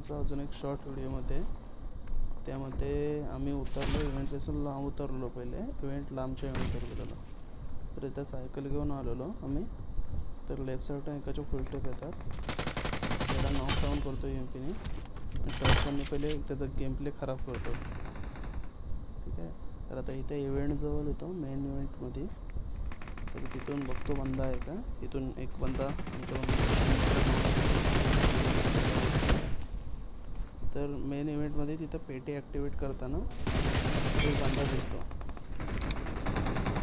तुमचा अजून एक शॉर्ट व्हिडिओमध्ये. त्यामध्ये आम्ही उतरलो इव्हेंटपासून लांब उतरलो. पहिले लांबच्या इव्हेंट उतरलेलो. तर इथं सायकल घेऊन आलेलो आम्ही. तर लेफ्ट साईडला एकाच्या फुल स्टेप येतात. त्याला नॉकडाऊन करतो एमपीने आणि शॉर्टकनने पहिले त्याचा गेम प्ले खराब करतो. ठीक आहे. तर आता इथे इव्हेंटजवळ येतो मेन इव्हेंटमध्ये. तर तिथून बघतो बंदा आहे का. इथून एक बंदा तर मेन इव्हेंटमध्ये तिथं पेटी ॲक्टिवेट करताना एक बंदा दिसतो.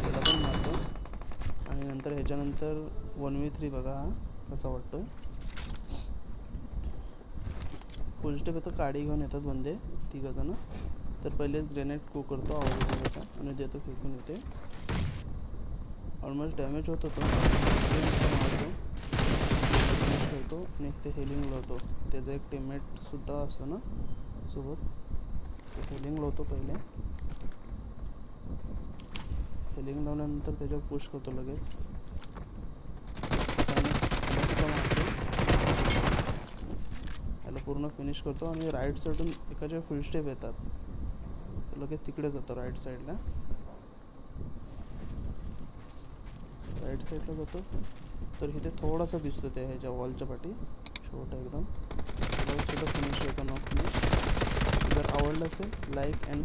त्याला पण मारतो आणि नंतर ह्याच्यानंतर 1v3 बघा हा कसा वाटतो. फुल स्टेप येतं. काडी घेऊन येतात बंदे 3 जण. तर पहिले ग्रेनेड को करतो आवाज येतो तसा आणि देतो फेकून येते. ऑलमोस्ट डॅमेज होतो तो मारतो ठेवतो आणि ते हेलिंग लावतो. त्याचा एक टीममेटसुद्धा असतो ना सोबत. तो हेलिंग लावतो पहिले. हेलिंग लावल्यानंतर त्याच्यावर पुश करतो लगेच. याला पूर्ण फिनिश करतो आणि राईट साईडून एकाच्या फुल स्टेप येतात. तर लगेच तिकडे जातो राईट साईडला. जातो तर इथे थोडासा दिसतो त्या ह्याच्या वॉलच्या पाठी छोटा एकदम. छोटा फिनिश होता. Knock finish. जर आवडलं असेल लाईक अँड